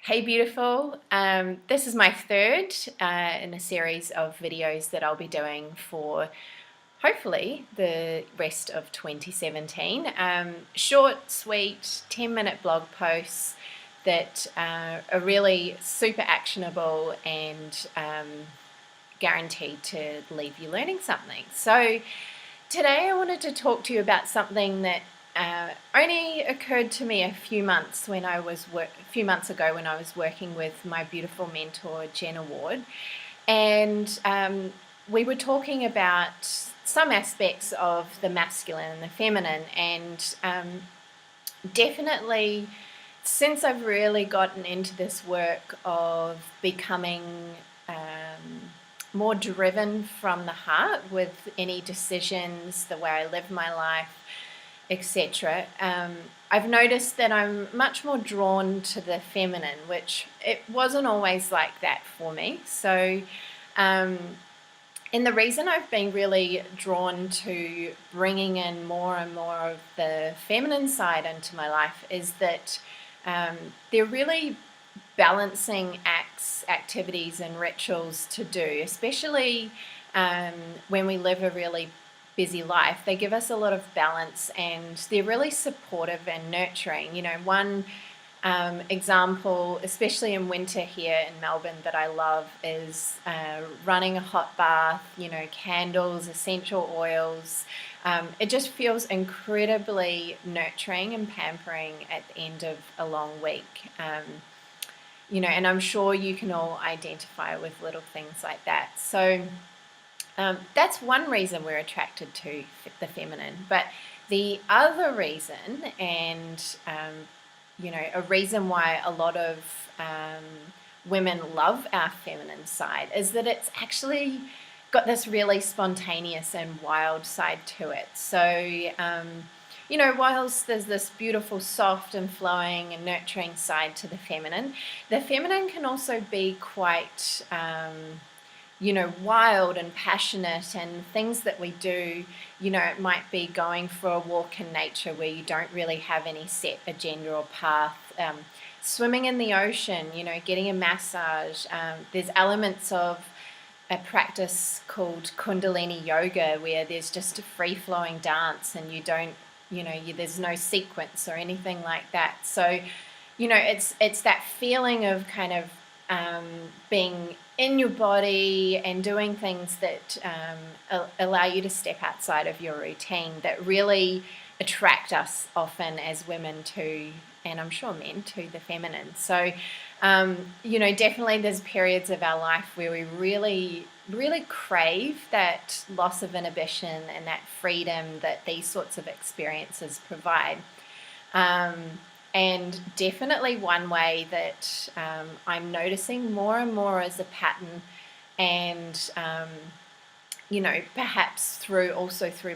Hey beautiful, this is my third in a series of videos that I'll be doing for hopefully the rest of 2017. Short, sweet, 10-minute blog posts that are really super actionable and guaranteed to leave you learning something. So today I wanted to talk to you about something that only occurred to me a few months ago when I was working with my beautiful mentor Jenna Ward, and we were talking about some aspects of the masculine and the feminine, and definitely since I've really gotten into this work of becoming more driven from the heart with any decisions, the way I live my life, etc. I've noticed that I'm much more drawn to the feminine, which it wasn't always like that for me. So, and the reason I've been really drawn to bringing in more and more of the feminine side into my life is that they're really balancing acts, activities, and rituals to do, especially when we live a really busy life. They give us a lot of balance and they're really supportive and nurturing. One example, especially in winter here in Melbourne, that I love is running a hot bath, candles, essential oils. It just feels incredibly nurturing and pampering at the end of a long week. And I'm sure you can all identify with little things like that. So that's one reason we're attracted to the feminine. But the other reason, and a reason why a lot of women love our feminine side, is that it's actually got this really spontaneous and wild side to it. So whilst there's this beautiful, soft and flowing and nurturing side to the feminine can also be quite, wild and passionate, and things that we do, it might be going for a walk in nature where you don't really have any set agenda or path, swimming in the ocean, getting a massage. There's elements of a practice called Kundalini Yoga where there's just a free-flowing dance and you don't there's no sequence or anything like that. So, it's that feeling of kind of being in your body and doing things that allow you to step outside of your routine that really attract us often as women to, and I'm sure men, to the feminine. So, definitely there's periods of our life where we really, really crave that loss of inhibition and that freedom that these sorts of experiences provide. And definitely one way that I'm noticing more and more as a pattern, and perhaps through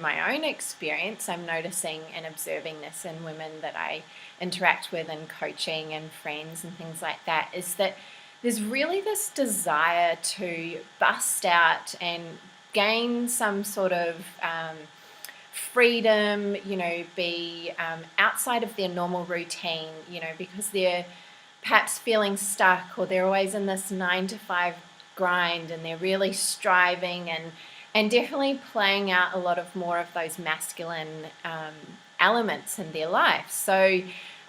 my own experience, I'm noticing and observing this in women that I interact with in coaching and friends and things like that, is that there's really this desire to bust out and gain some sort of freedom, be outside of their normal routine, because they're perhaps feeling stuck, or they're always in this 9 to 5 grind, and they're really striving and definitely playing out a lot of more of those masculine elements in their life. So,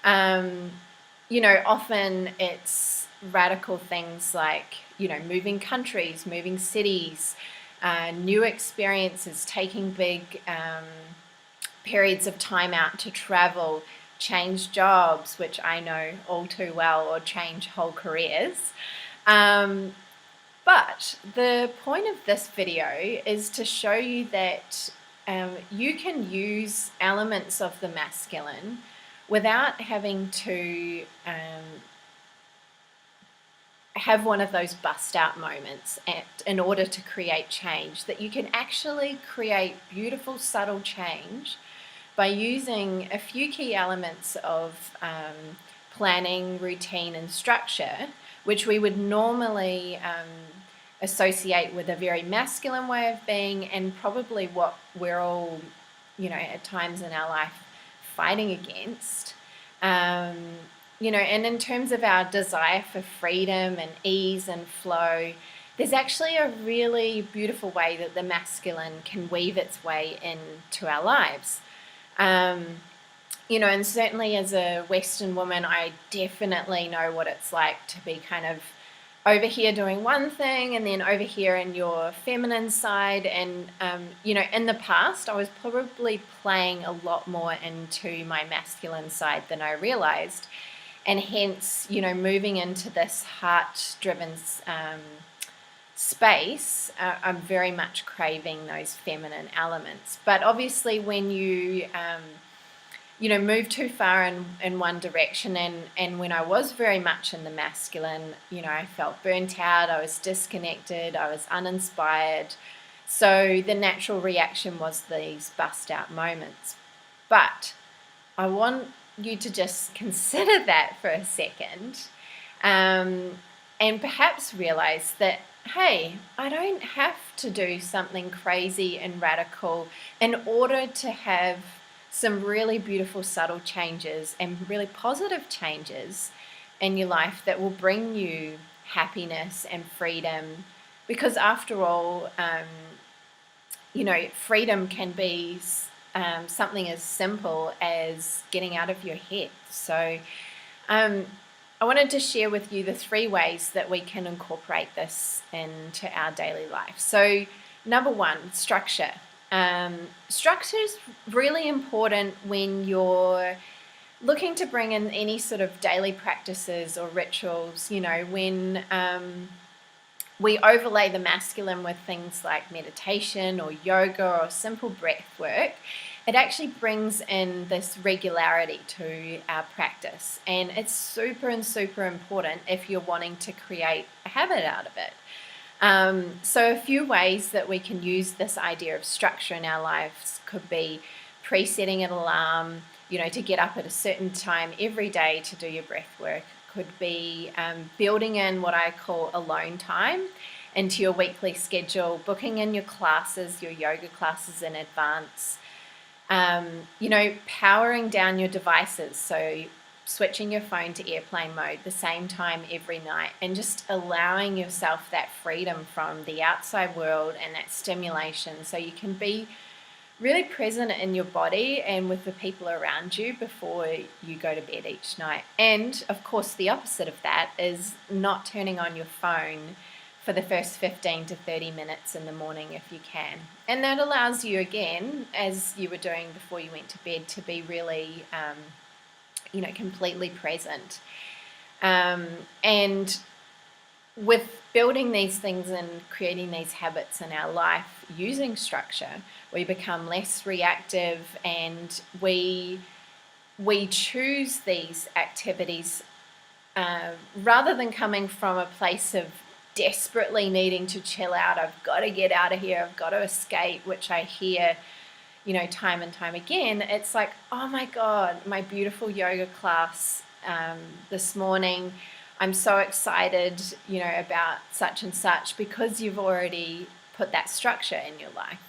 often it's radical things like, moving countries, moving cities, new experiences, taking big periods of time out to travel, change jobs, which I know all too well, or change whole careers. But the point of this video is to show you that you can use elements of the masculine without having to have one of those bust out moments in order to create change. That you can actually create beautiful, subtle change by using a few key elements of planning, routine, and structure, which we would normally associate with a very masculine way of being, and probably what we're all, at times in our life fighting against. and in terms of our desire for freedom and ease and flow, there's actually a really beautiful way that the masculine can weave its way into our lives. And certainly as a Western woman, I definitely know what it's like to be kind of over here doing one thing and then over here in your feminine side. And, in the past, I was probably playing a lot more into my masculine side than I realized. And hence, moving into this heart-driven space, I'm very much craving those feminine elements. But obviously when move too far in one direction, and when I was very much in the masculine, I felt burnt out, I was disconnected, I was uninspired. So the natural reaction was these bust out moments. But I want you to just consider that for a second, and perhaps realize that, hey, I don't have to do something crazy and radical in order to have some really beautiful subtle changes and really positive changes in your life that will bring you happiness and freedom. Because after all, freedom can be something as simple as getting out of your head. So I wanted to share with you the 3 ways that we can incorporate this into our daily life. So number 1, structure. Structure is really important when you're looking to bring in any sort of daily practices or rituals. When we overlay the masculine with things like meditation or yoga or simple breath work, it actually brings in this regularity to our practice. And it's super important if you're wanting to create a habit out of it. So a few ways that we can use this idea of structure in our lives could be presetting an alarm, to get up at a certain time every day to do your breath work. Could be building in what I call alone time into your weekly schedule, booking in your classes, your yoga classes in advance, powering down your devices. So switching your phone to airplane mode the same time every night, and just allowing yourself that freedom from the outside world and that stimulation, so you can be really present in your body and with the people around you before you go to bed each night. And of course, the opposite of that is not turning on your phone for the first 15 to 30 minutes in the morning if you can. And that allows you, again, as you were doing before you went to bed, to be really completely present. And with building these things and creating these habits in our life using structure, we become less reactive, and we choose these activities rather than coming from a place of desperately needing to chill out. I've got to get out of here, I've got to escape, which I hear time and time again. It's like, oh my God, my beautiful yoga class this morning, I'm so excited, about such and such, because you've already put that structure in your life.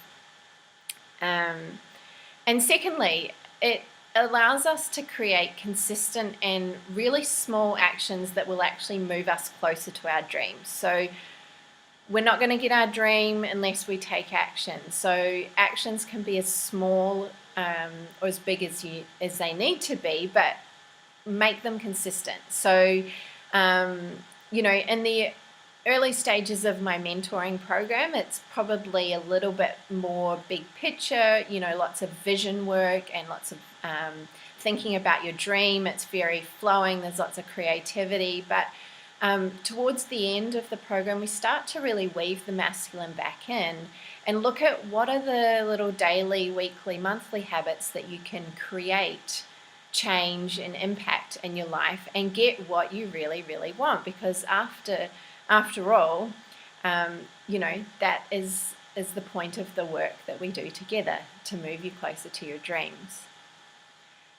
And secondly, it allows us to create consistent and really small actions that will actually move us closer to our dreams. So we're not going to get our dream unless we take action. So actions can be as small or as big as they need to be, but make them consistent. So, in the early stages of my mentoring program, it's probably a little bit more big picture, lots of vision work and lots of thinking about your dream. It's very flowing, there's lots of creativity, but towards the end of the program, we start to really weave the masculine back in and look at what are the little daily, weekly, monthly habits that you can create change and impact in your life and get what you really, really want. Because after all, that is the point of the work that we do together, to move you closer to your dreams.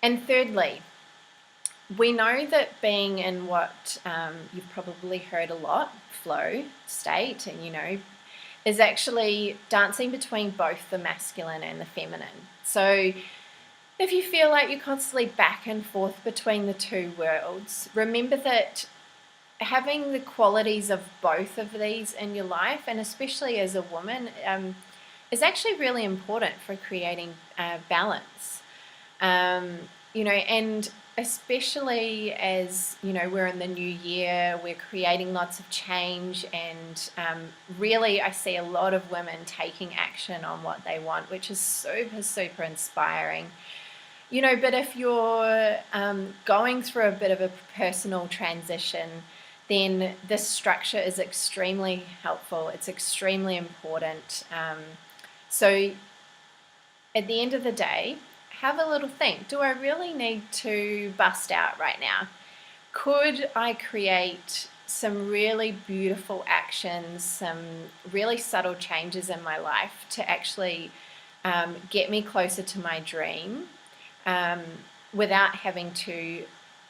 And thirdly, we know that being in what you've probably heard a lot, flow state, and is actually dancing between both the masculine and the feminine. So If you feel like you're constantly back and forth between the two worlds, remember that having the qualities of both of these in your life, and especially as a woman, is actually really important for creating balance. And especially as we're in the new year, we're creating lots of change, and really I see a lot of women taking action on what they want, which is super, super inspiring. But if you're going through a bit of a personal transition, then this structure is extremely helpful. It's extremely important. So at the end of the day, have a little think. Do I really need to bust out right now? Could I create some really beautiful actions, some really subtle changes in my life to actually get me closer to my dream without having to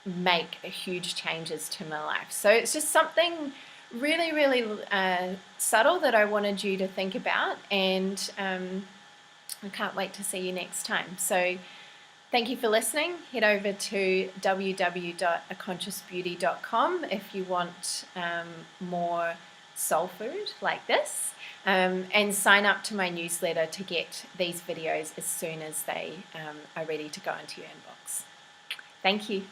make huge changes to my life? So it's just something really, really subtle that I wanted you to think about, and I can't wait to see you next time. So thank you for listening. Head over to www.aconsciousbeauty.com if you want more soul food like this, and sign up to my newsletter to get these videos as soon as they are ready to go into your inbox. Thank you.